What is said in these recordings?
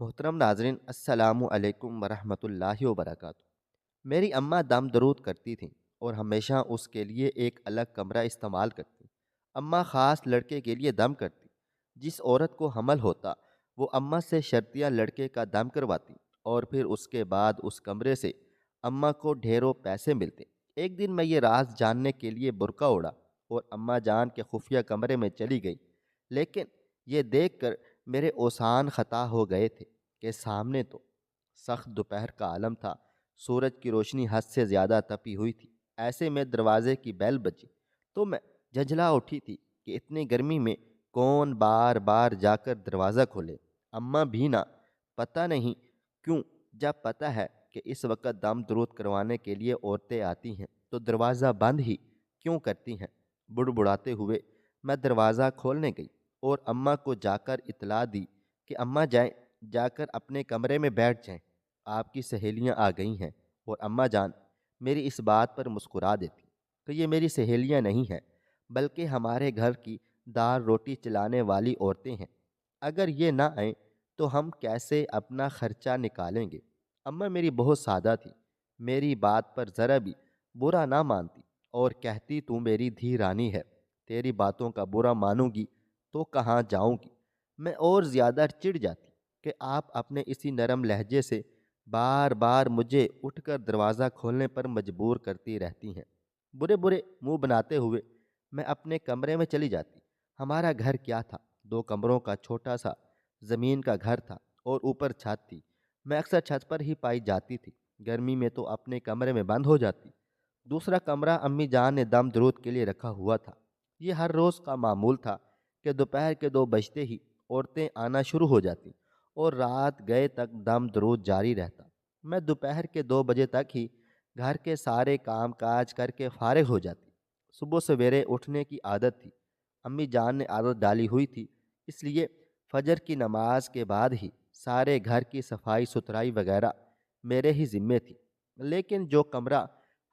محترم ناظرین، السلام علیکم ورحمۃ اللہ وبرکاتہ۔ میری اماں دم درود کرتی تھیں اور ہمیشہ اس کے لیے ایک الگ کمرہ استعمال کرتی۔ اماں خاص لڑکے کے لیے دم کرتی۔ جس عورت کو حمل ہوتا وہ اماں سے شرطیہ لڑکے کا دم کرواتی اور پھر اس کے بعد اس کمرے سے اماں کو ڈھیروں پیسے ملتے۔ ایک دن میں یہ راز جاننے کے لیے برقع اوڑھا اور اماں جان کے خفیہ کمرے میں چلی گئی، لیکن یہ دیکھ کر میرے اوسان خطا ہو گئے تھے کہ سامنے تو سخت دوپہر کا عالم تھا۔ سورج کی روشنی حد سے زیادہ تپی ہوئی تھی۔ ایسے میں دروازے کی بیل بجی تو میں جھنجھلا اٹھی تھی کہ اتنی گرمی میں کون بار بار جا کر دروازہ کھولے۔ اماں بھی نہ، پتہ نہیں کیوں جب پتہ ہے کہ اس وقت دم درود کروانے کے لیے عورتیں آتی ہیں تو دروازہ بند ہی کیوں کرتی ہیں۔ بڑبڑاتے ہوئے میں دروازہ کھولنے گئی اور اماں کو جا کر اطلاع دی کہ اماں جائیں، جا کر اپنے کمرے میں بیٹھ جائیں، آپ کی سہیلیاں آ گئی ہیں۔ اور اماں جان میری اس بات پر مسکرا دیتی کہ یہ میری سہیلیاں نہیں ہیں بلکہ ہمارے گھر کی دال روٹی چلانے والی عورتیں ہیں، اگر یہ نہ آئیں تو ہم کیسے اپنا خرچہ نکالیں گے۔ اماں میری بہت سادہ تھی، میری بات پر ذرا بھی برا نہ مانتی اور کہتی تو میری دھی رانی ہے، تیری باتوں کا برا مانوں گی تو کہاں جاؤں گی۔ میں اور زیادہ چڑ جاتی کہ آپ اپنے اسی نرم لہجے سے بار بار مجھے اٹھ کر دروازہ کھولنے پر مجبور کرتی رہتی ہیں۔ برے برے منہ بناتے ہوئے میں اپنے کمرے میں چلی جاتی۔ ہمارا گھر کیا تھا، 2 کمروں کا چھوٹا سا زمین کا گھر تھا اور اوپر چھت تھی۔ میں اکثر چھت پر ہی پائی جاتی تھی، گرمی میں تو اپنے کمرے میں بند ہو جاتی۔ دوسرا کمرہ امی جان نے دم درود کے لیے رکھا ہوا تھا۔ یہ ہر روز کا معمول تھا کہ دوپہر کے 2 بجتے ہی عورتیں آنا شروع ہو جاتی اور رات گئے تک دم درود جاری رہتا۔ میں دوپہر کے 2 بجے تک ہی گھر کے سارے کام کاج کر کے فارغ ہو جاتی۔ صبح سویرے اٹھنے کی عادت تھی، امی جان نے عادت ڈالی ہوئی تھی، اس لیے فجر کی نماز کے بعد ہی سارے گھر کی صفائی ستھرائی وغیرہ میرے ہی ذمے تھی۔ لیکن جو کمرہ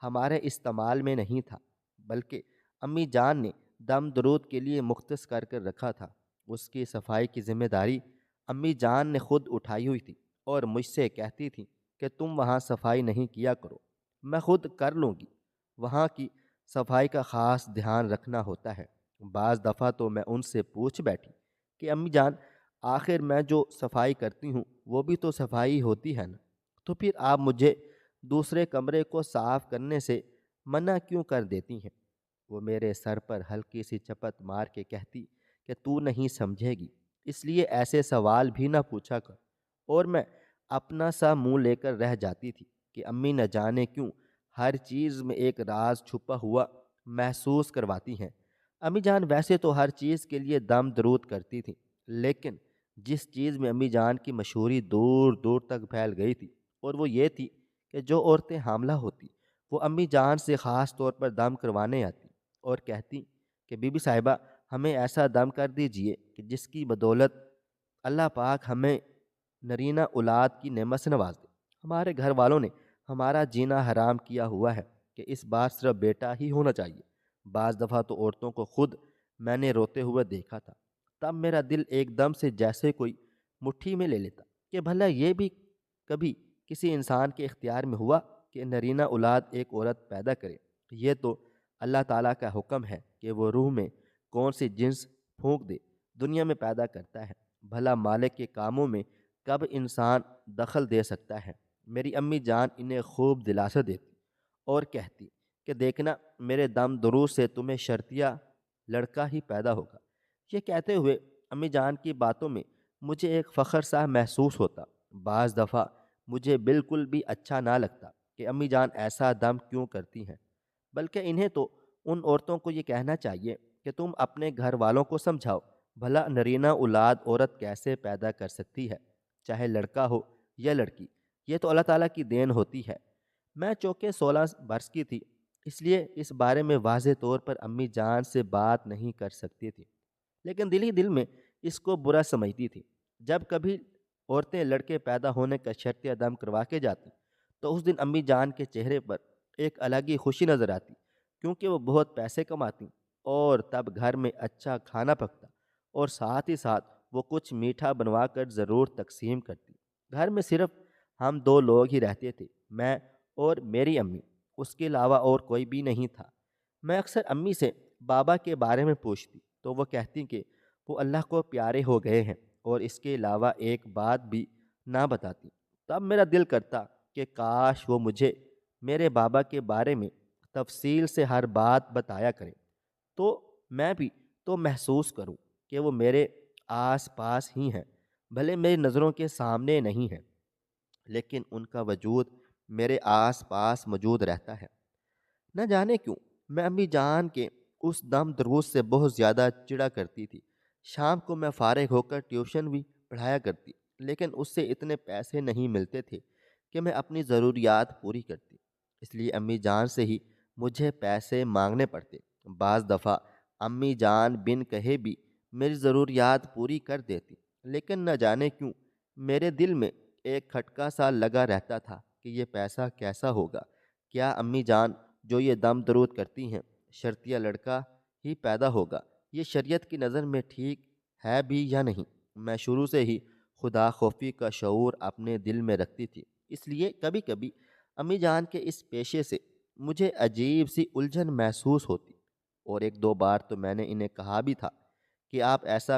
ہمارے استعمال میں نہیں تھا بلکہ امی جان نے دم درود کے لیے مختص کر کر رکھا تھا، اس کی صفائی کی ذمہ داری امی جان نے خود اٹھائی ہوئی تھی اور مجھ سے کہتی تھی کہ تم وہاں صفائی نہیں کیا کرو، میں خود کر لوں گی، وہاں کی صفائی کا خاص دھیان رکھنا ہوتا ہے۔ بعض دفعہ تو میں ان سے پوچھ بیٹھی کہ امی جان آخر میں جو صفائی کرتی ہوں وہ بھی تو صفائی ہوتی ہے نا، تو پھر آپ مجھے دوسرے کمرے کو صاف کرنے سے منع کیوں کر دیتی ہیں۔ وہ میرے سر پر ہلکی سی چپت مار کے کہتی کہ تو نہیں سمجھے گی، اس لیے ایسے سوال بھی نہ پوچھا کر۔ اور میں اپنا سا منہ لے کر رہ جاتی تھی کہ امی نہ جانے کیوں ہر چیز میں ایک راز چھپا ہوا محسوس کرواتی ہیں۔ امی جان ویسے تو ہر چیز کے لیے دم درود کرتی تھیں، لیکن جس چیز میں امی جان کی مشہوری دور دور تک پھیل گئی تھی اور وہ یہ تھی کہ جو عورتیں حاملہ ہوتی وہ امی جان سے خاص طور پر دم کروانے آتی اور کہتی کہ بی بی صاحبہ ہمیں ایسا دم کر دیجئے کہ جس کی بدولت اللہ پاک ہمیں نرینہ اولاد کی نعمت سے نواز دے۔ ہمارے گھر والوں نے ہمارا جینا حرام کیا ہوا ہے کہ اس بار صرف بیٹا ہی ہونا چاہیے۔ بعض دفعہ تو عورتوں کو خود میں نے روتے ہوئے دیکھا تھا، تب میرا دل ایک دم سے جیسے کوئی مٹھی میں لے لیتا کہ بھلا یہ بھی کبھی کسی انسان کے اختیار میں ہوا کہ نرینہ اولاد ایک عورت پیدا کرے۔ یہ تو اللہ تعالیٰ کا حکم ہے کہ وہ روح میں کون سی جنس پھونک دے، دنیا میں پیدا کرتا ہے، بھلا مالک کے کاموں میں کب انسان دخل دے سکتا ہے۔ میری امی جان انہیں خوب دلاسا دیتی اور کہتی کہ دیکھنا میرے دم درود سے تمہیں شرطیہ لڑکا ہی پیدا ہوگا۔ یہ کہتے ہوئے امی جان کی باتوں میں مجھے ایک فخر سا محسوس ہوتا۔ بعض دفعہ مجھے بالکل بھی اچھا نہ لگتا کہ امی جان ایسا دم کیوں کرتی ہیں، بلکہ انہیں تو ان عورتوں کو یہ کہنا چاہیے کہ تم اپنے گھر والوں کو سمجھاؤ، بھلا نرینہ اولاد عورت کیسے پیدا کر سکتی ہے، چاہے لڑکا ہو یا لڑکی، یہ تو اللہ تعالیٰ کی دین ہوتی ہے۔ میں چونکہ 16 برس کی تھی اس لیے اس بارے میں واضح طور پر امی جان سے بات نہیں کر سکتی تھی، لیکن دل ہی دل میں اس کو برا سمجھتی تھی۔ جب کبھی عورتیں لڑکے پیدا ہونے کا شرطیہ دم کروا کے جاتی تو اس دن امی جان کے چہرے پر ایک الگ ہی خوشی نظر آتی، کیونکہ وہ بہت پیسے کماتی اور تب گھر میں اچھا کھانا پکتا اور ساتھ ہی ساتھ وہ کچھ میٹھا بنوا کر ضرور تقسیم کرتی۔ گھر میں صرف ہم دو لوگ ہی رہتے تھے، میں اور میری امی، اس کے علاوہ اور کوئی بھی نہیں تھا۔ میں اکثر امی سے بابا کے بارے میں پوچھتی تو وہ کہتی کہ وہ اللہ کو پیارے ہو گئے ہیں، اور اس کے علاوہ ایک بات بھی نہ بتاتی۔ تب میرا دل کرتا کہ کاش وہ مجھے میرے بابا کے بارے میں تفصیل سے ہر بات بتایا کریں، تو میں بھی تو محسوس کروں کہ وہ میرے آس پاس ہی ہیں، بھلے میری نظروں کے سامنے نہیں ہیں، لیکن ان کا وجود میرے آس پاس موجود رہتا ہے۔ نہ جانے کیوں میں امی جان کے اس دم دروس سے بہت زیادہ چڑا کرتی تھی۔ شام کو میں فارغ ہو کر ٹیوشن بھی پڑھایا کرتی، لیکن اس سے اتنے پیسے نہیں ملتے تھے کہ میں اپنی ضروریات پوری کرتی، اس لیے امی جان سے ہی مجھے پیسے مانگنے پڑتے۔ بعض دفعہ امی جان بن کہے بھی میری ضروریات پوری کر دیتی، لیکن نہ جانے کیوں میرے دل میں ایک کھٹکا سا لگا رہتا تھا کہ یہ پیسہ کیسا ہوگا؟ کیا امی جان جو یہ دم درود کرتی ہیں شرطیہ لڑکا ہی پیدا ہوگا؟ یہ شریعت کی نظر میں ٹھیک ہے بھی یا نہیں؟ میں شروع سے ہی خدا خوفی کا شعور اپنے دل میں رکھتی تھی، اس لیے کبھی کبھی امی جان کے اس پیشے سے مجھے عجیب سی الجھن محسوس ہوتی، اور ایک دو بار تو میں نے انہیں کہا بھی تھا کہ آپ ایسا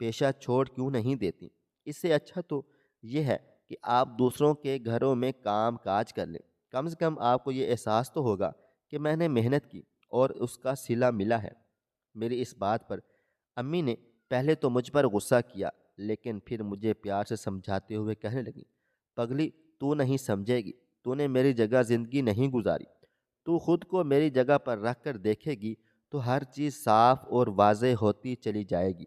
پیشہ چھوڑ کیوں نہیں دیتی؟ اس سے اچھا تو یہ ہے کہ آپ دوسروں کے گھروں میں کام کاج کر لیں، کم سے کم آپ کو یہ احساس تو ہوگا کہ میں نے محنت کی اور اس کا صلہ ملا ہے۔ میری اس بات پر امی نے پہلے تو مجھ پر غصہ کیا، لیکن پھر مجھے پیار سے سمجھاتے ہوئے کہنے لگی، پگلی تو نہیں سمجھے گی، تو نے میری جگہ زندگی نہیں گزاری، تو خود کو میری جگہ پر رکھ کر دیکھے گی تو ہر چیز صاف اور واضح ہوتی چلی جائے گی۔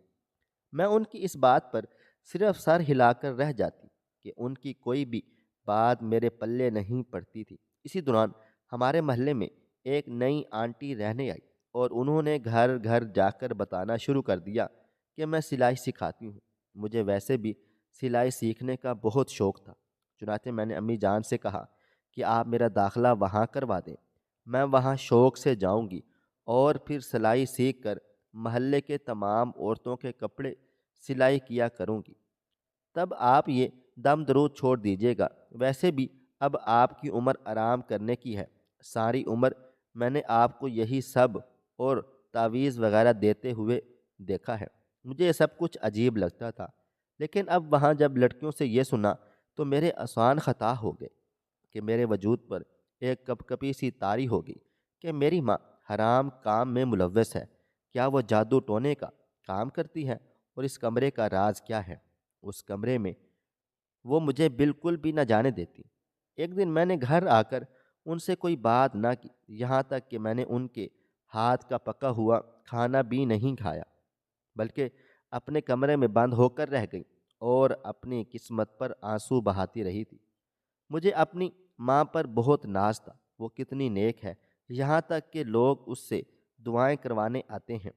میں ان کی اس بات پر صرف سر ہلا کر رہ جاتی کہ ان کی کوئی بھی بات میرے پلے نہیں پڑتی تھی۔ اسی دوران ہمارے محلے میں ایک نئی آنٹی رہنے آئی، اور انہوں نے گھر گھر جا کر بتانا شروع کر دیا کہ میں سلائی سکھاتی ہوں۔ مجھے ویسے بھی سلائی سیکھنے کا بہت شوق تھا، چنانچہ میں نے امی جان سے کہا کہ آپ میرا داخلہ وہاں کروا دیں، میں وہاں شوق سے جاؤں گی اور پھر سلائی سیکھ کر محلے کے تمام عورتوں کے کپڑے سلائی کیا کروں گی۔ تب آپ یہ دم درود چھوڑ دیجیے گا، ویسے بھی اب آپ کی عمر آرام کرنے کی ہے، ساری عمر میں نے آپ کو یہی سب اور تعویذ وغیرہ دیتے ہوئے دیکھا ہے۔ مجھے یہ سب کچھ عجیب لگتا تھا، لیکن اب وہاں جب لڑکیوں سے یہ سنا تو میرے آسان خطا ہو گئے کہ میرے وجود پر ایک کپ کپی سی طاری ہو گئی کہ میری ماں حرام کام میں ملوث ہے، کیا وہ جادو ٹونے کا کام کرتی ہے؟ اور اس کمرے کا راز کیا ہے؟ اس کمرے میں وہ مجھے بالکل بھی نہ جانے دیتی۔ ایک دن میں نے گھر آ کر ان سے کوئی بات نہ کی، یہاں تک کہ میں نے ان کے ہاتھ کا پکا ہوا کھانا بھی نہیں کھایا، بلکہ اپنے کمرے میں بند ہو کر رہ گئی اور اپنی قسمت پر آنسو بہاتی رہی تھی۔ مجھے اپنی ماں پر بہت ناز تھا، وہ کتنی نیک ہے، یہاں تک کہ لوگ اس سے دعائیں کروانے آتے ہیں،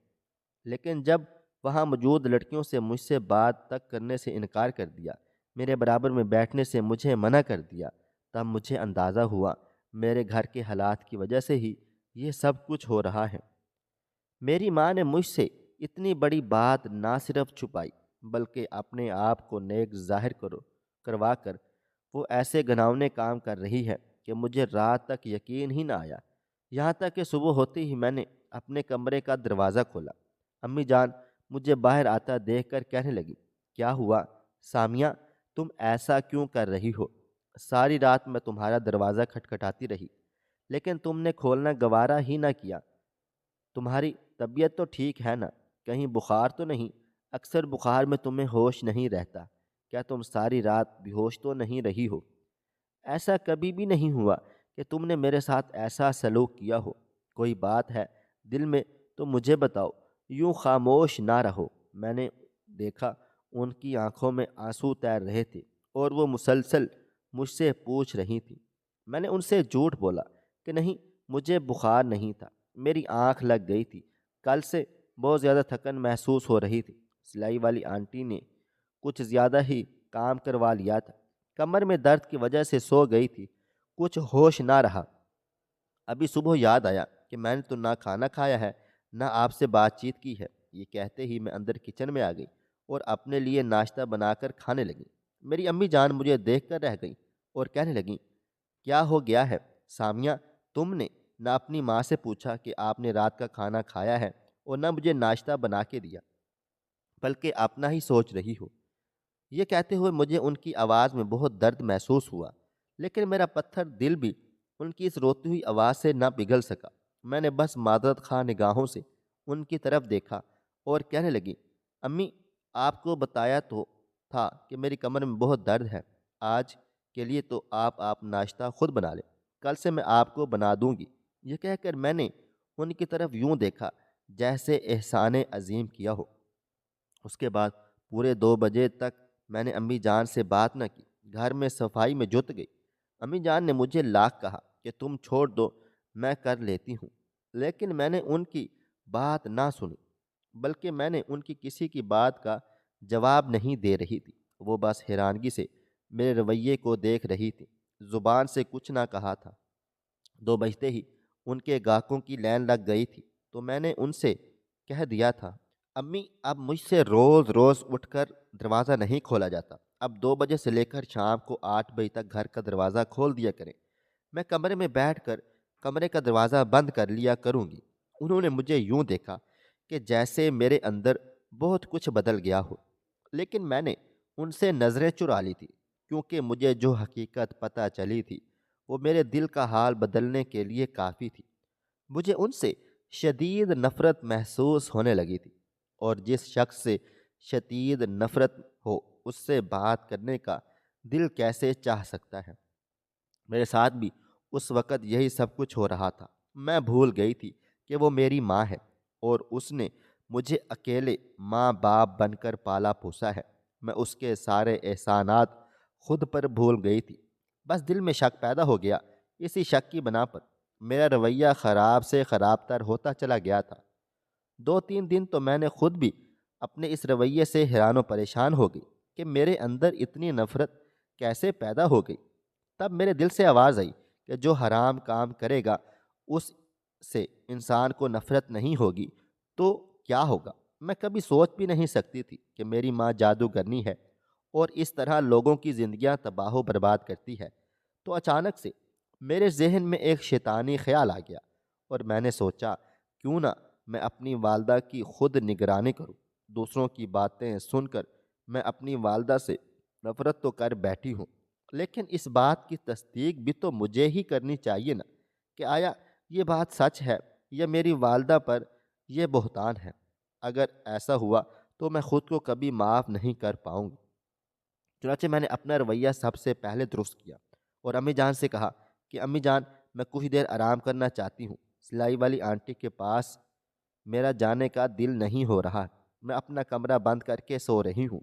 لیکن جب وہاں موجود لڑکیوں سے مجھ سے بات تک کرنے سے انکار کر دیا، میرے برابر میں بیٹھنے سے مجھے منع کر دیا، تب مجھے اندازہ ہوا میرے گھر کے حالات کی وجہ سے ہی یہ سب کچھ ہو رہا ہے۔ میری ماں نے مجھ سے اتنی بڑی بات نہ صرف چھپائی، بلکہ اپنے آپ کو نیک ظاہر کروا کر وہ ایسے گھناؤنے کام کر رہی ہے کہ مجھے رات تک یقین ہی نہ آیا۔ یہاں تک کہ صبح ہوتے ہی میں نے اپنے کمرے کا دروازہ کھولا، امی جان مجھے باہر آتا دیکھ کر کہنے لگی، کیا ہوا سامیہ، تم ایسا کیوں کر رہی ہو؟ ساری رات میں تمہارا دروازہ کھٹکھٹاتی رہی، لیکن تم نے کھولنا گوارا ہی نہ کیا۔ تمہاری طبیعت تو ٹھیک ہے نا؟ کہیں بخار تو نہیں؟ اکثر بخار میں تمہیں ہوش نہیں رہتا، کیا تم ساری رات بے ہوش تو نہیں رہی ہو؟ ایسا کبھی بھی نہیں ہوا کہ تم نے میرے ساتھ ایسا سلوک کیا ہو، کوئی بات ہے دل میں تو مجھے بتاؤ، یوں خاموش نہ رہو۔ میں نے دیکھا ان کی آنکھوں میں آنسو تیر رہے تھے اور وہ مسلسل مجھ سے پوچھ رہی تھی۔ میں نے ان سے جھوٹ بولا کہ نہیں، مجھے بخار نہیں تھا، میری آنکھ لگ گئی تھی، کل سے بہت زیادہ تھکن محسوس ہو رہی تھی۔ سلائی والی آنٹی نے کچھ زیادہ ہی کام کروا لیا تھا، کمر میں درد کی وجہ سے سو گئی تھی، کچھ ہوش نہ رہا۔ ابھی صبح یاد آیا کہ میں نے تو نہ کھانا کھایا ہے نہ آپ سے بات چیت کی ہے۔ یہ کہتے ہی میں اندر کچن میں آ گئی اور اپنے لیے ناشتہ بنا کر کھانے لگی۔ میری امی جان مجھے دیکھ کر رہ گئیں اور کہنے لگیں، کیا ہو گیا ہے سامیہ؟ تم نے نہ اپنی ماں سے پوچھا کہ آپ نے رات کا کھانا کھایا ہے اور نہ مجھے ناشتہ بنا کے دیا، بلکہ اپنا ہی سوچ رہی ہو۔ یہ کہتے ہوئے مجھے ان کی آواز میں بہت درد محسوس ہوا، لیکن میرا پتھر دل بھی ان کی اس روتی ہوئی آواز سے نہ پگھل سکا۔ میں نے بس معذرت خواہ نگاہوں سے ان کی طرف دیکھا اور کہنے لگی، امی، آپ کو بتایا تو تھا کہ میری کمر میں بہت درد ہے۔ آج کے لیے تو آپ ناشتہ خود بنا لیں، کل سے میں آپ کو بنا دوں گی۔ یہ کہہ کر میں نے ان کی طرف یوں دیکھا جیسے احسان عظیم کیا ہو۔ اس کے بعد پورے 2 بجے تک میں نے امی جان سے بات نہ کی، گھر میں صفائی میں جت گئی۔ امی جان نے مجھے لاکھ کہا کہ تم چھوڑ دو، میں کر لیتی ہوں، لیکن میں نے ان کی بات نہ سنی، بلکہ میں نے ان کی کسی کی بات کا جواب نہیں دے رہی تھی۔ وہ بس حیرانگی سے میرے رویے کو دیکھ رہی تھی، زبان سے کچھ نہ کہا تھا۔ 2 بجتے ہی ان کے گاہکوں کی لائن لگ گئی تھی، تو میں نے ان سے کہہ دیا تھا، امی، اب مجھ سے روز روز اٹھ کر دروازہ نہیں کھولا جاتا، اب 2 بجے سے لے کر شام کو 8 بجے تک گھر کا دروازہ کھول دیا کریں، میں کمرے میں بیٹھ کر کمرے کا دروازہ بند کر لیا کروں گی۔ انہوں نے مجھے یوں دیکھا کہ جیسے میرے اندر بہت کچھ بدل گیا ہو، لیکن میں نے ان سے نظریں چرا لی تھی، کیونکہ مجھے جو حقیقت پتہ چلی تھی وہ میرے دل کا حال بدلنے کے لیے کافی تھی۔ مجھے ان سے شدید نفرت محسوس ہونے لگی تھی، اور جس شخص سے شدید نفرت ہو اس سے بات کرنے کا دل کیسے چاہ سکتا ہے؟ میرے ساتھ بھی اس وقت یہی سب کچھ ہو رہا تھا۔ میں بھول گئی تھی کہ وہ میری ماں ہے اور اس نے مجھے اکیلے ماں باپ بن کر پالا پوسا ہے۔ میں اس کے سارے احسانات خود پر بھول گئی تھی۔ بس دل میں شک پیدا ہو گیا۔ اسی شک کی بنا پر میرا رویہ خراب سے خراب تر ہوتا چلا گیا تھا۔ 2-3 دن تو میں نے خود بھی اپنے اس رویے سے حیران و پریشان ہو گئی کہ میرے اندر اتنی نفرت کیسے پیدا ہو گئی۔ تب میرے دل سے آواز آئی کہ جو حرام کام کرے گا اس سے انسان کو نفرت نہیں ہوگی تو کیا ہوگا؟ میں کبھی سوچ بھی نہیں سکتی تھی کہ میری ماں جادوگرنی ہے اور اس طرح لوگوں کی زندگیاں تباہ و برباد کرتی ہے۔ تو اچانک سے میرے ذہن میں ایک شیطانی خیال آ گیا اور میں نے سوچا، کیوں نہ میں اپنی والدہ کی خود نگرانی کروں۔ دوسروں کی باتیں سن کر میں اپنی والدہ سے نفرت تو کر بیٹھی ہوں، لیکن اس بات کی تصدیق بھی تو مجھے ہی کرنی چاہیے نا کہ آیا یہ بات سچ ہے یا میری والدہ پر یہ بہتان ہے۔ اگر ایسا ہوا تو میں خود کو کبھی معاف نہیں کر پاؤں گی۔ چنانچہ میں نے اپنا رویہ سب سے پہلے درست کیا اور امی جان سے کہا کہ امی جان، میں کچھ دیر آرام کرنا چاہتی ہوں، سلائی والی آنٹی کے پاس میرا جانے کا دل نہیں ہو رہا، میں اپنا کمرہ بند کر کے سو رہی ہوں،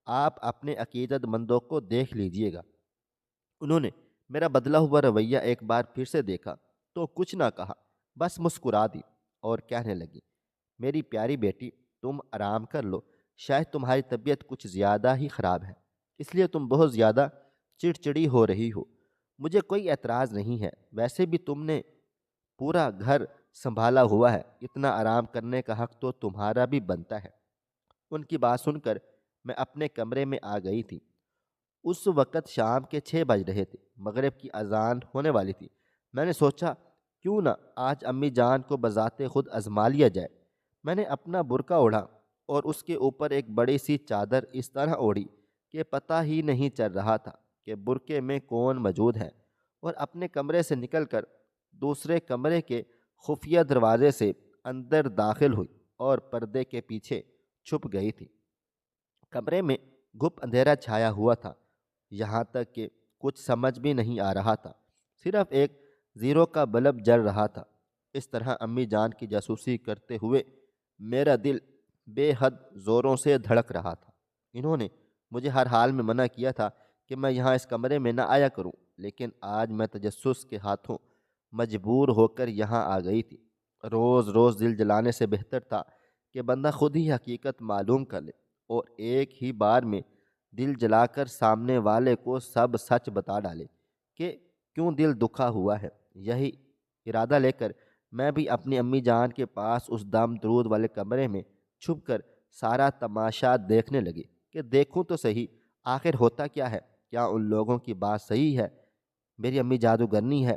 آپ اپنے عقیدت مندوں کو دیکھ لیجئے گا۔ انہوں نے میرا بدلا ہوا رویہ ایک بار پھر سے دیکھا تو کچھ نہ کہا، بس مسکرا دی اور کہنے لگی، میری پیاری بیٹی، تم آرام کر لو، شاید تمہاری طبیعت کچھ زیادہ ہی خراب ہے، اس لیے تم بہت زیادہ چڑچڑی ہو رہی ہو۔ مجھے کوئی اعتراض نہیں ہے، ویسے بھی تم نے پورا گھر سنبھالا ہوا ہے، اتنا آرام کرنے کا حق تو تمہارا بھی بنتا ہے۔ ان کی بات سن کر میں اپنے کمرے میں آ گئی تھی۔ اس وقت شام کے 6 بج رہے تھے، مغرب کی اذان ہونے والی تھی۔ میں نے سوچا، کیوں نہ آج امی جان کو بذات خود آزما لیا جائے۔ میں نے اپنا برقع اوڑھا اور اس کے اوپر ایک بڑی سی چادر اس طرح اوڑھی کہ پتہ ہی نہیں چل رہا تھا کہ برقعے میں کون موجود ہے، اور اپنے کمرے سے نکل کر دوسرے کمرے کے خفیہ دروازے سے اندر داخل ہوئی اور پردے کے پیچھے چھپ گئی تھی۔ کمرے میں گھپ اندھیرا چھایا ہوا تھا، یہاں تک کہ کچھ سمجھ بھی نہیں آ رہا تھا، صرف ایک زیرو کا بلب جل رہا تھا۔ اس طرح امی جان کی جاسوسی کرتے ہوئے میرا دل بے حد زوروں سے دھڑک رہا تھا۔ انہوں نے مجھے ہر حال میں منع کیا تھا کہ میں یہاں اس کمرے میں نہ آیا کروں، لیکن آج میں تجسس کے ہاتھوں مجبور ہو کر یہاں آ گئی تھی۔ روز روز دل جلانے سے بہتر تھا کہ بندہ خود ہی حقیقت معلوم کر لے اور ایک ہی بار میں دل جلا کر سامنے والے کو سب سچ بتا ڈالے کہ کیوں دل دکھا ہوا ہے۔ یہی ارادہ لے کر میں بھی اپنی امی جان کے پاس اس دم درود والے کمرے میں چھپ کر سارا تماشا دیکھنے لگی کہ دیکھوں تو صحیح آخر ہوتا کیا ہے؟ کیا ان لوگوں کی بات صحیح ہے؟ میری امی جادوگرنی ہے،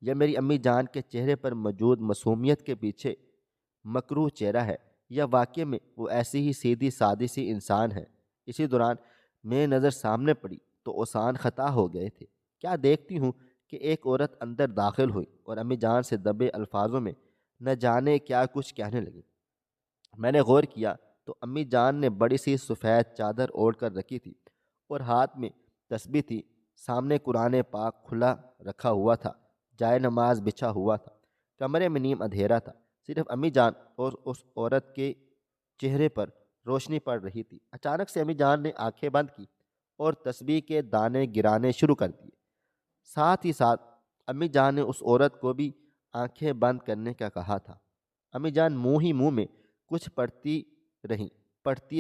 یا میری امی جان کے چہرے پر موجود معصومیت کے پیچھے مکروہ چہرہ ہے، یا واقعے میں وہ ایسی ہی سیدھی سادی سی انسان ہے؟ اسی دوران میری نظر سامنے پڑی تو اوسان خطا ہو گئے تھے۔ کیا دیکھتی ہوں کہ ایک عورت اندر داخل ہوئی اور امی جان سے دبے الفاظوں میں نہ جانے کیا کچھ کہنے لگی۔ میں نے غور کیا تو امی جان نے بڑی سی سفید چادر اوڑھ کر رکھی تھی اور ہاتھ میں تسبیح تھی۔ سامنے قرآن پاک کھلا رکھا ہوا تھا، جائے نماز بچھا ہوا تھا۔ کمرے میں نیم اندھیرا تھا، صرف امی جان اور اس عورت کے چہرے پر روشنی پڑ رہی تھی۔ اچانک سے امی جان نے آنکھیں بند کی اور تسبیح کے دانے گرانے شروع کر دیے۔ ساتھ ہی ساتھ امی جان نے اس عورت کو بھی آنکھیں بند کرنے کا کہا تھا۔ امی جان منہ ہی منہ میں کچھ پڑھتی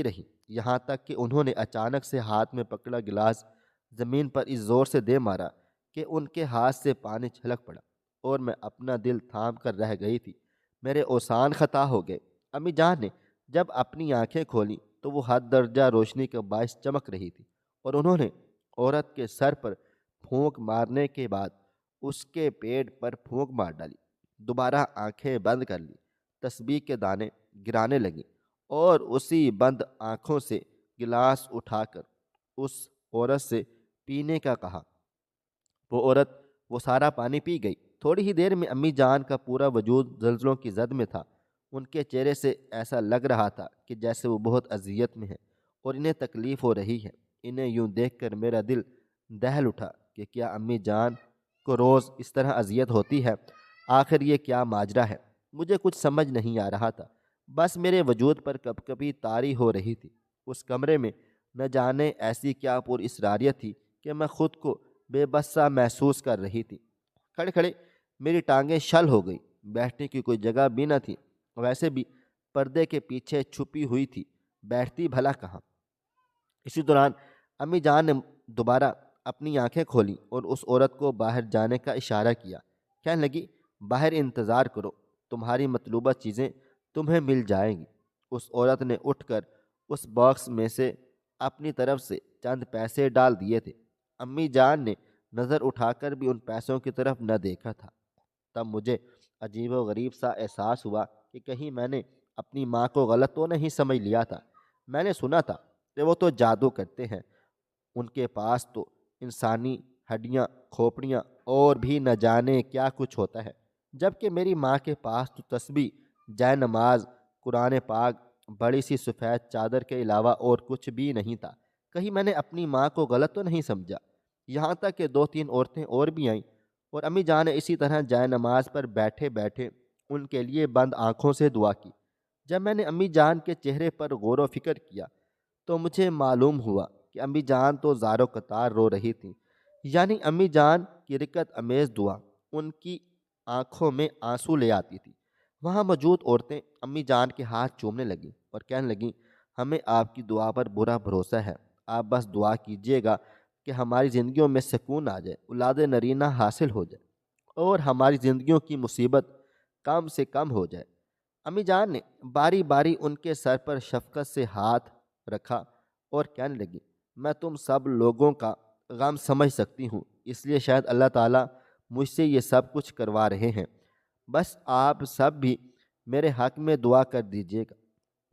رہی یہاں تک کہ انہوں نے اچانک سے ہاتھ میں پکڑا گلاس زمین پر اس زور سے دے مارا کہ ان کے ہاتھ سے پانی چھلک پڑا اور میں اپنا دل تھام کر رہ گئی تھی۔ میرے اوسان خطا ہو گئے۔ امی جان نے جب اپنی آنکھیں کھولی تو وہ حد درجہ روشنی کے باعث چمک رہی تھی، اور انہوں نے عورت کے سر پر پھونک مارنے کے بعد اس کے پیٹ پر پھونک مار ڈالی، دوبارہ آنکھیں بند کر لی، تسبیح کے دانے گرانے لگی اور اسی بند آنکھوں سے گلاس اٹھا کر اس عورت سے پینے کا کہا۔ وہ عورت وہ سارا پانی پی گئی۔ تھوڑی ہی دیر میں امی جان کا پورا وجود زلزلوں کی زد میں تھا۔ ان کے چہرے سے ایسا لگ رہا تھا کہ جیسے وہ بہت اذیت میں ہے اور انہیں تکلیف ہو رہی ہے۔ انہیں یوں دیکھ کر میرا دل دہل اٹھا کہ کیا امی جان کو روز اس طرح اذیت ہوتی ہے؟ آخر یہ کیا ماجرا ہے؟ مجھے کچھ سمجھ نہیں آ رہا تھا، بس میرے وجود پر کب کبھی طاری ہو رہی تھی۔ اس کمرے میں نہ جانے ایسی کیا پر اسراریت تھی کہ میں خود کو بے بس سا محسوس کر رہی تھی۔ کھڑے کھڑے میری ٹانگیں شل ہو گئی، بیٹھنے کی کوئی جگہ بھی نہ تھی، ویسے بھی پردے کے پیچھے چھپی ہوئی تھی، بیٹھتی بھلا کہاں؟ اسی دوران امی جان نے دوبارہ اپنی آنکھیں کھولی اور اس عورت کو باہر جانے کا اشارہ کیا۔ کہنے لگی، باہر انتظار کرو، تمہاری مطلوبہ چیزیں تمہیں مل جائیں گی۔ اس عورت نے اٹھ کر اس باکس میں سے اپنی طرف سے چند پیسے ڈال دیے تھے۔ امی جان نے نظر اٹھا کر بھی ان پیسوں کی طرف نہ دیکھا تھا۔ تب مجھے عجیب و غریب سا احساس ہوا کہ کہیں میں نے اپنی ماں کو غلط تو نہیں سمجھ لیا تھا۔ میں نے سنا تھا کہ وہ تو جادو کرتے ہیں، ان کے پاس تو انسانی ہڈیاں، کھوپڑیاں اور بھی نہ جانے کیا کچھ ہوتا ہے، جبکہ میری ماں کے پاس تو تسبیح، جائے نماز، قرآن پاک، بڑی سی سفید چادر کے علاوہ اور کچھ بھی نہیں تھا۔ کہیں میں نے اپنی ماں کو غلط تو نہیں سمجھا؟ یہاں تک کہ 2-3 عورتیں اور بھی آئیں اور امی جان نے اسی طرح جائے نماز پر بیٹھے بیٹھے ان کے لیے بند آنکھوں سے دعا کی۔ جب میں نے امی جان کے چہرے پر غور و فکر کیا تو مجھے معلوم ہوا کہ امی جان تو زار و قطار رو رہی تھیں، یعنی امی جان کی رقت امیز دعا ان کی آنکھوں میں آنسو لے آتی تھی۔ وہاں موجود عورتیں امی جان کے ہاتھ چومنے لگیں اور کہنے لگیں، ہمیں آپ کی دعا پر برا بھروسہ ہے، آپ بس دعا کیجیے گا کہ ہماری زندگیوں میں سکون آ جائے، اولاد نرینہ حاصل ہو جائے اور ہماری زندگیوں کی مصیبت کم سے کم ہو جائے۔ امی جان نے باری باری ان کے سر پر شفقت سے ہاتھ رکھا اور کہنے لگی، میں تم سب لوگوں کا غم سمجھ سکتی ہوں، اس لیے شاید اللہ تعالیٰ مجھ سے یہ سب کچھ کروا رہے ہیں۔ بس آپ سب بھی میرے حق میں دعا کر دیجیے گا۔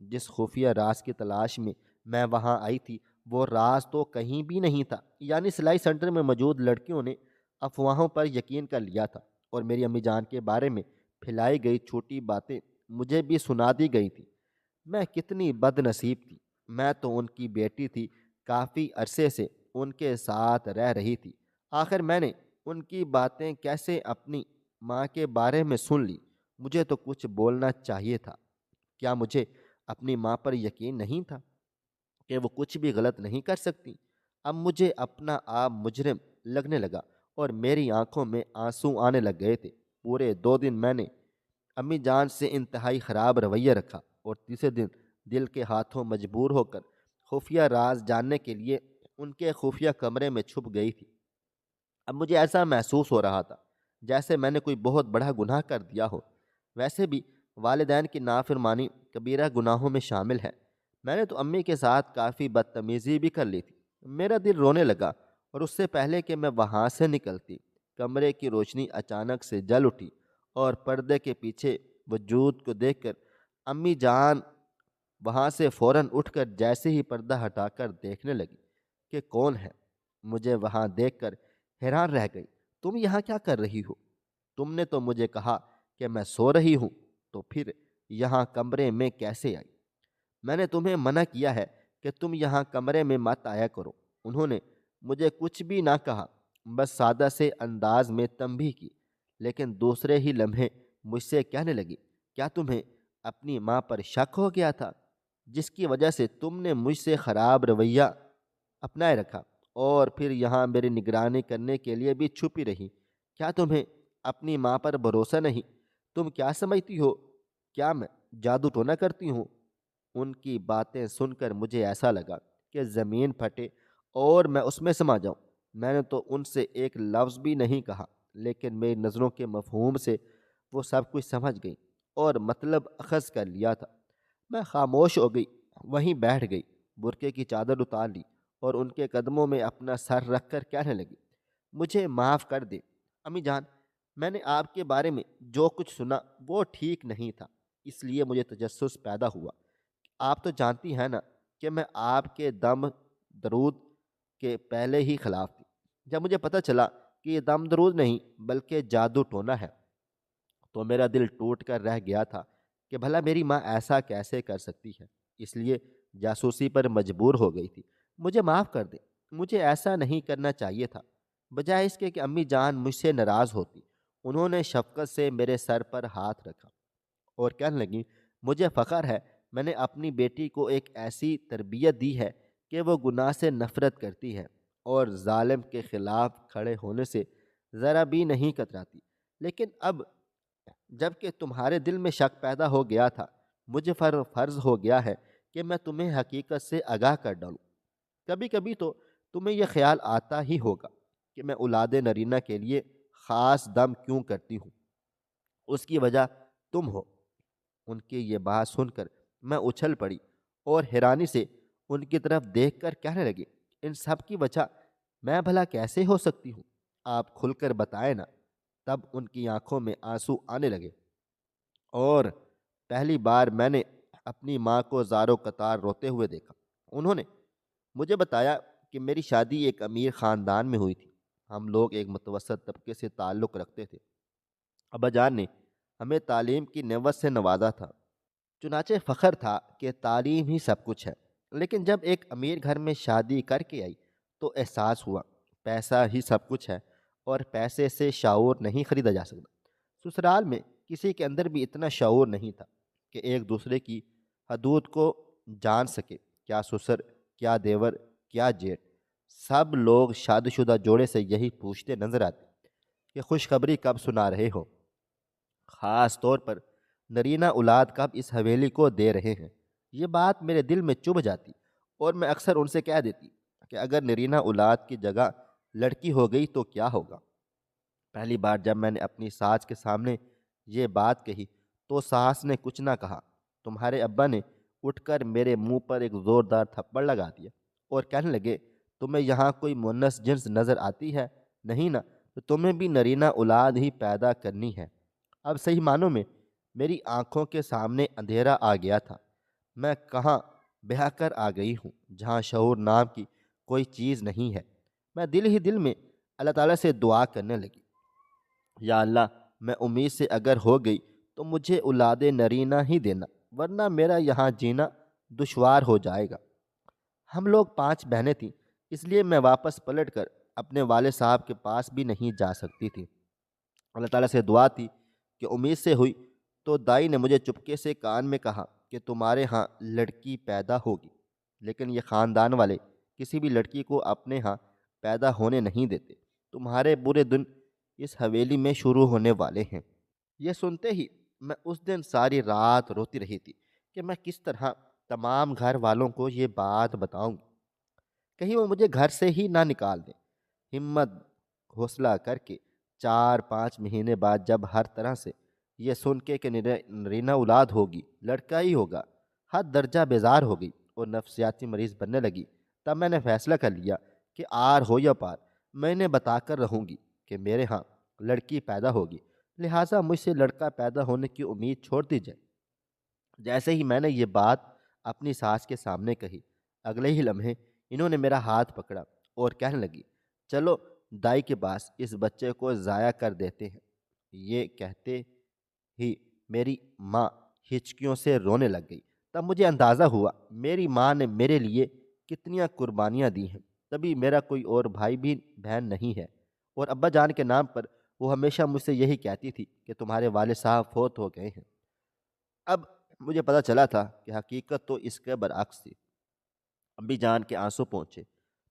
جس خفیہ راز کی تلاش میں میں وہاں آئی تھی وہ راز تو کہیں بھی نہیں تھا، یعنی سلائی سینٹر میں موجود لڑکیوں نے افواہوں پر یقین کر لیا تھا اور میری امی جان کے بارے میں پھیلائی گئی چھوٹی باتیں مجھے بھی سنا دی گئی تھی۔ میں کتنی بد نصیب تھی، میں تو ان کی بیٹی تھی، کافی عرصے سے ان کے ساتھ رہ رہی تھی، آخر میں نے ان کی باتیں کیسے اپنی ماں کے بارے میں سن لی؟ مجھے تو کچھ بولنا چاہیے تھا۔ کیا مجھے اپنی ماں پر یقین نہیں تھا کہ وہ کچھ بھی غلط نہیں کر سکتی؟ اب مجھے اپنا آپ مجرم لگنے لگا اور میری آنکھوں میں آنسو آنے لگ گئے تھے۔ پورے 2 دن میں نے امی جان سے انتہائی خراب رویہ رکھا اور تیسرے دن دل کے ہاتھوں مجبور ہو کر خفیہ راز جاننے کے لیے ان کے خفیہ کمرے میں چھپ گئی تھی۔ اب مجھے ایسا محسوس ہو رہا تھا جیسے میں نے کوئی بہت بڑا گناہ کر دیا ہو۔ ویسے بھی والدین کی نافرمانی کبیرہ گناہوں میں شامل ہے۔ میں نے تو امی کے ساتھ کافی بدتمیزی بھی کر لی تھی، میرا دل رونے لگا، اور اس سے پہلے کہ میں وہاں سے نکلتی، کمرے کی روشنی اچانک سے جل اٹھی، اور پردے کے پیچھے وجود کو دیکھ کر امی جان وہاں سے فوراً اٹھ کر جیسے ہی پردہ ہٹا کر دیکھنے لگی کہ کون ہے۔ مجھے وہاں دیکھ کر حیران رہ گئی۔ تم یہاں کیا کر رہی ہو؟ تم نے تو مجھے کہا کہ میں سو رہی ہوں، تو پھر یہاں کمرے میں کیسے آئی؟ میں نے تمہیں منع کیا ہے کہ تم یہاں کمرے میں مت آیا کرو۔ انہوں نے مجھے کچھ بھی نہ کہا، بس سادہ سے انداز میں تنبیہ کی، لیکن دوسرے ہی لمحے مجھ سے کہنے لگی، کیا تمہیں اپنی ماں پر شک ہو گیا تھا، جس کی وجہ سے تم نے مجھ سے خراب رویہ اپنائے رکھا، اور پھر یہاں میری نگرانی کرنے کے لیے بھی چھپی رہی؟ کیا تمہیں اپنی ماں پر بھروسہ نہیں؟ تم کیا سمجھتی ہو، کیا میں جادو ٹونا کرتی ہوں؟ ان کی باتیں سن کر مجھے ایسا لگا کہ زمین پھٹے اور میں اس میں سما جاؤں۔ میں نے تو ان سے ایک لفظ بھی نہیں کہا، لیکن میری نظروں کے مفہوم سے وہ سب کچھ سمجھ گئی اور مطلب اخذ کر لیا تھا۔ میں خاموش ہو گئی، وہیں بیٹھ گئی، برقعے کی چادر اتار لی اور ان کے قدموں میں اپنا سر رکھ کر کہنے لگی، مجھے معاف کر دے امی جان، میں نے آپ کے بارے میں جو کچھ سنا وہ ٹھیک نہیں تھا، اس لیے مجھے تجسس پیدا ہوا۔ آپ تو جانتی ہیں نا کہ میں آپ کے دم درود کے پہلے ہی خلاف تھی۔ جب مجھے پتہ چلا کہ یہ دم درود نہیں بلکہ جادو ٹونا ہے، تو میرا دل ٹوٹ کر رہ گیا تھا کہ بھلا میری ماں ایسا کیسے کر سکتی ہے، اس لیے جاسوسی پر مجبور ہو گئی تھی۔ مجھے معاف کر دیں، مجھے ایسا نہیں کرنا چاہیے تھا۔ بجائے اس کے کہ امی جان مجھ سے ناراض ہوتی، انہوں نے شفقت سے میرے سر پر ہاتھ رکھا اور کہنے لگی، مجھے فخر ہے میں نے اپنی بیٹی کو ایک ایسی تربیت دی ہے کہ وہ گناہ سے نفرت کرتی ہے اور ظالم کے خلاف کھڑے ہونے سے ذرا بھی نہیں کتراتی۔ لیکن اب جب کہ تمہارے دل میں شک پیدا ہو گیا تھا، مجھے فرض ہو گیا ہے کہ میں تمہیں حقیقت سے آگاہ کر ڈالوں۔ کبھی کبھی تو تمہیں یہ خیال آتا ہی ہوگا کہ میں اولاد نرینہ کے لیے خاص دم کیوں کرتی ہوں، اس کی وجہ تم ہو۔ ان کی یہ بات سن کر میں اچھل پڑی اور حیرانی سے ان کی طرف دیکھ کر کہنے لگی، ان سب کی وجہ میں بھلا کیسے ہو سکتی ہوں؟ آپ کھل کر بتائیں نا۔ تب ان کی آنکھوں میں آنسو آنے لگے، اور پہلی بار میں نے اپنی ماں کو زاروں قطار روتے ہوئے دیکھا۔ انہوں نے مجھے بتایا کہ میری شادی ایک امیر خاندان میں ہوئی تھی، ہم لوگ ایک متوسط طبقے سے تعلق رکھتے تھے۔ ابا جان نے ہمیں تعلیم کی نعمت سے نوازا تھا، چنانچہ فخر تھا کہ تعلیم ہی سب کچھ ہے۔ لیکن جب ایک امیر گھر میں شادی کر کے آئی تو احساس ہوا پیسہ ہی سب کچھ ہے، اور پیسے سے شعور نہیں خریدا جا سکتا۔ سسرال میں کسی کے اندر بھی اتنا شعور نہیں تھا کہ ایک دوسرے کی حدود کو جان سکے، کیا سسر، کیا دیور، کیا جیٹ۔ سب لوگ شادی شدہ جوڑے سے یہی پوچھتے نظر آتے کہ خوشخبری کب سنا رہے ہو، خاص طور پر نرینہ اولاد کب اس حویلی کو دے رہے ہیں۔ یہ بات میرے دل میں چبھ جاتی، اور میں اکثر ان سے کہہ دیتی کہ اگر نرینہ اولاد کی جگہ لڑکی ہو گئی تو کیا ہوگا۔ پہلی بار جب میں نے اپنی ساس کے سامنے یہ بات کہی تو ساس نے کچھ نہ کہا۔ تمہارے ابا نے اٹھ کر میرے منہ پر ایک زوردار تھپڑ لگا دیا اور کہنے لگے، تمہیں یہاں کوئی مونس جنس نظر آتی ہے؟ نہیں نا، تو تمہیں بھی نرینہ اولاد ہی پیدا کرنی ہے۔ اب صحیح معنوں میں میری آنکھوں کے سامنے اندھیرا آ گیا تھا۔ میں کہاں بہا کر آ گئی ہوں جہاں شعور نام کی کوئی چیز نہیں ہے۔ میں دل ہی دل میں اللہ تعالیٰ سے دعا کرنے لگی، یا اللہ، میں امید سے اگر ہو گئی تو مجھے اولاد نرینہ ہی دینا، ورنہ میرا یہاں جینا دشوار ہو جائے گا۔ ہم لوگ 5 بہنیں تھیں، اس لیے میں واپس پلٹ کر اپنے والد صاحب کے پاس بھی نہیں جا سکتی تھی۔ اللہ تعالیٰ سے دعا تھی کہ امید سے ہوئی تو دائی نے مجھے چپکے سے کان میں کہا کہ تمہارے ہاں لڑکی پیدا ہوگی، لیکن یہ خاندان والے کسی بھی لڑکی کو اپنے ہاں پیدا ہونے نہیں دیتے۔ تمہارے برے دن اس حویلی میں شروع ہونے والے ہیں۔ یہ سنتے ہی میں اس دن ساری رات روتی رہی تھی کہ میں کس طرح تمام گھر والوں کو یہ بات بتاؤں گی، کہیں وہ مجھے گھر سے ہی نہ نکال دیں۔ ہمت حوصلہ کر کے 4-5 مہینے بعد جب ہر طرح سے یہ سن کے کہ نرینہ اولاد ہوگی، لڑکا ہی ہوگا، حد درجہ بیزار ہو گئی اور نفسیاتی مریض بننے لگی، تب میں نے فیصلہ کر لیا کہ آر ہو یا پار میں انہیں بتا کر رہوں گی کہ میرے ہاں لڑکی پیدا ہوگی، لہٰذا مجھ سے لڑکا پیدا ہونے کی امید چھوڑ دی جائے۔ جیسے ہی میں نے یہ بات اپنی ساس کے سامنے کہی، اگلے ہی لمحے انہوں نے میرا ہاتھ پکڑا اور کہنے لگی، چلو دائی کے پاس اس بچے کو ضائع کر دیتے ہیں۔ یہ کہتے ہی میری ماں ہچکیوں سے رونے لگ گئی۔ تب مجھے اندازہ ہوا میری ماں نے میرے لیے کتنیاں قربانیاں دی ہیں۔ تبھی میرا کوئی اور بھائی بھی بہن نہیں ہے، اور ابا جان کے نام پر وہ ہمیشہ مجھ سے یہی کہتی تھی کہ تمہارے والد صاحب فوت ہو گئے ہیں۔ اب مجھے پتہ چلا تھا کہ حقیقت تو اس کے برعکس تھی۔ امی جان کے آنسو پہنچے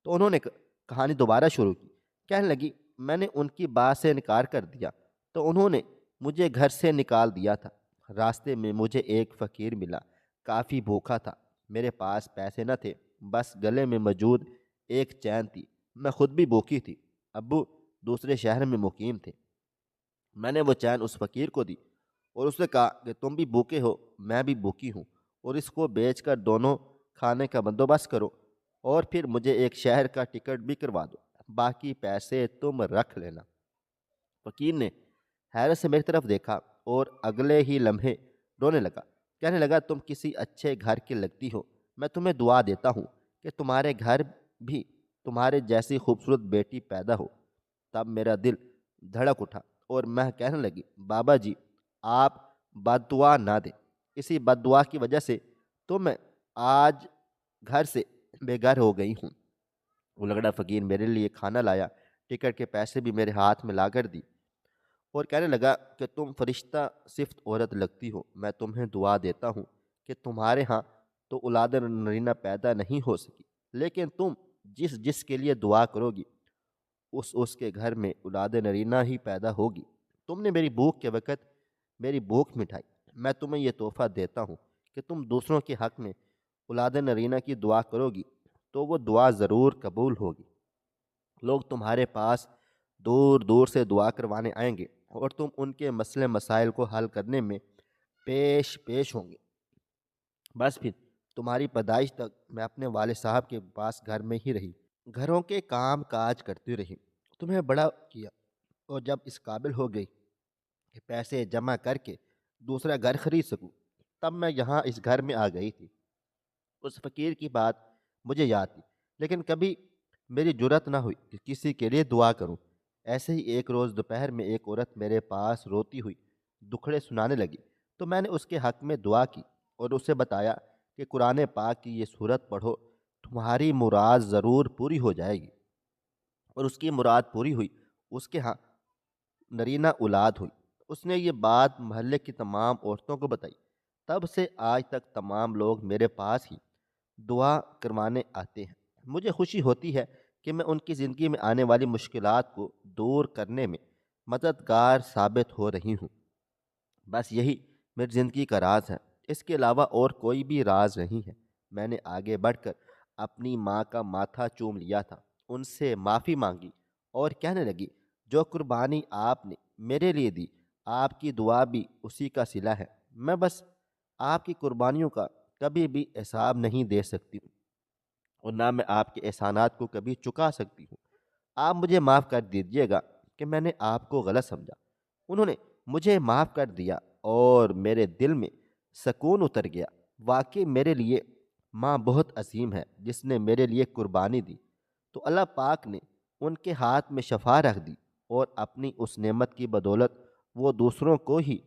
تو انہوں نے کہانی دوبارہ شروع کی۔ کہنے لگی، میں نے ان کی بات سے انکار کر دیا تو انہوں نے مجھے گھر سے نکال دیا تھا۔ راستے میں مجھے ایک فقیر ملا، کافی بھوکا تھا، میرے پاس پیسے نہ تھے، بس گلے میں موجود ایک چین تھی۔ میں خود بھی بھوکی تھی، ابو دوسرے شہر میں مقیم تھے۔ میں نے وہ چین اس فقیر کو دی اور اس نے کہا کہ تم بھی بھوکے ہو، میں بھی بھوکی ہوں، اور اس کو بیچ کر دونوں کھانے کا بندوبست کرو، اور پھر مجھے ایک شہر کا ٹکٹ بھی کروا دو، باقی پیسے تم رکھ لینا۔ فقیر نے حیرت سے میری طرف دیکھا اور اگلے ہی لمحے رونے لگا۔ کہنے لگا، تم کسی اچھے گھر کی لگتی ہو، میں تمہیں دعا دیتا ہوں کہ تمہارے گھر بھی تمہارے جیسی خوبصورت بیٹی پیدا ہو۔ تب میرا دل دھڑک اٹھا اور میں کہنے لگی، بابا جی آپ بد دعا نہ دیں، اسی بد دعا کی وجہ سے تو میں آج گھر سے بے گھر ہو گئی ہوں۔ وہ لگڑا فقیر میرے لیے کھانا لایا، ٹکٹ کے پیسے بھی میرے ہاتھ میں لا کر دی، اور کہنے لگا کہ تم فرشتہ صفت عورت لگتی ہو، میں تمہیں دعا دیتا ہوں کہ تمہارے ہاں تو اولاد نرینہ پیدا نہیں ہو سکی، لیکن تم جس کے لیے دعا کرو گی اس کے گھر میں اولاد نرینہ ہی پیدا ہوگی۔ تم نے میری بھوک کے وقت میری بھوک مٹھائی، میں تمہیں یہ تحفہ دیتا ہوں کہ تم دوسروں کے حق میں اولاد نرینہ کی دعا کرو گی تو وہ دعا ضرور قبول ہوگی۔ لوگ تمہارے پاس دور دور سے دعا کروانے آئیں گے اور تم ان کے مسئلے مسائل کو حل کرنے میں پیش ہوں گے۔ بس پھر تمہاری پیدائش تک میں اپنے والد صاحب کے پاس گھر میں ہی رہی، گھروں کے کام کاج کرتی رہی، تمہیں بڑا کیا، اور جب اس قابل ہو گئی کہ پیسے جمع کر کے دوسرا گھر خرید سکوں، تب میں یہاں اس گھر میں آ گئی تھی۔ اس فقیر کی بات مجھے یاد تھی، لیکن کبھی میری جرت نہ ہوئی کہ کسی کے لیے دعا کروں۔ ایسے ہی ایک روز دوپہر میں ایک عورت میرے پاس روتی ہوئی دکھڑے سنانے لگی، تو میں نے اس کے حق میں دعا کی اور اسے بتایا کہ قرآن پاک کی یہ سورت پڑھو، تمہاری مراد ضرور پوری ہو جائے گی۔ اور اس کی مراد پوری ہوئی، اس کے ہاں نرینہ اولاد ہوئی۔ اس نے یہ بات محلے کی تمام عورتوں کو بتائی۔ تب سے آج تک تمام لوگ میرے پاس ہی دعا کروانے آتے ہیں۔ مجھے خوشی ہوتی ہے کہ میں ان کی زندگی میں آنے والی مشکلات کو دور کرنے میں مددگار ثابت ہو رہی ہوں۔ بس یہی میری زندگی کا راز ہے، اس کے علاوہ اور کوئی بھی راز نہیں ہے۔ میں نے آگے بڑھ کر اپنی ماں کا ماتھا چوم لیا تھا، ان سے معافی مانگی اور کہنے لگی، جو قربانی آپ نے میرے لیے دی، آپ کی دعا بھی اسی کا صلہ ہے۔ میں بس آپ کی قربانیوں کا کبھی بھی حساب نہیں دے سکتی ہوں، اور نہ میں آپ کے احسانات کو کبھی چکا سکتی ہوں۔ آپ مجھے معاف کر دیجیے گا کہ میں نے آپ کو غلط سمجھا۔ انہوں نے مجھے معاف کر دیا اور میرے دل میں سکون اتر گیا۔ واقعی میرے لیے ماں بہت عظیم ہے جس نے میرے لیے قربانی دی، تو اللہ پاک نے ان کے ہاتھ میں شفا رکھ دی، اور اپنی اس نعمت کی بدولت وہ دوسروں کو ہی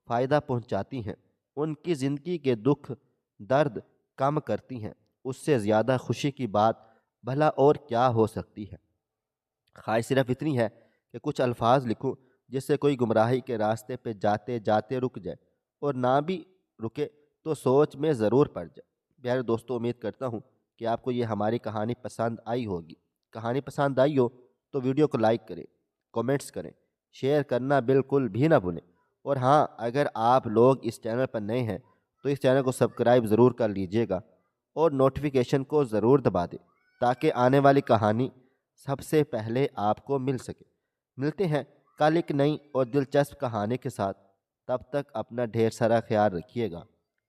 فائدہ پہنچاتی ہیں، ان کی زندگی کے دکھ درد کم کرتی ہیں۔ اس سے زیادہ خوشی کی بات بھلا اور کیا ہو سکتی ہے؟ خواہش صرف اتنی ہے کہ کچھ الفاظ لکھوں جس سے کوئی گمراہی کے راستے پہ جاتے جاتے رک جائے، اور نہ بھی رکے تو سوچ میں ضرور پڑ جائے۔ پیارے دوستو، امید کرتا ہوں کہ آپ کو یہ ہماری کہانی پسند آئی ہوگی۔ کہانی پسند آئی ہو تو ویڈیو کو لائک کریں، کومنٹس کریں، شیئر کرنا بالکل بھی نہ بھولیں، اور ہاں، اگر آپ لوگ اس چینل پر نئے ہیں تو اس چینل کو سبسکرائب ضرور کر لیجئے گا اور نوٹیفیکیشن کو ضرور دبا دیں تاکہ آنے والی کہانی سب سے پہلے آپ کو مل سکے۔ ملتے ہیں کل ایک نئی اور دلچسپ کہانی کے ساتھ، تب تک اپنا ڈھیر سارا خیال رکھیے گا۔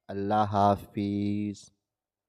اللہ حافظ۔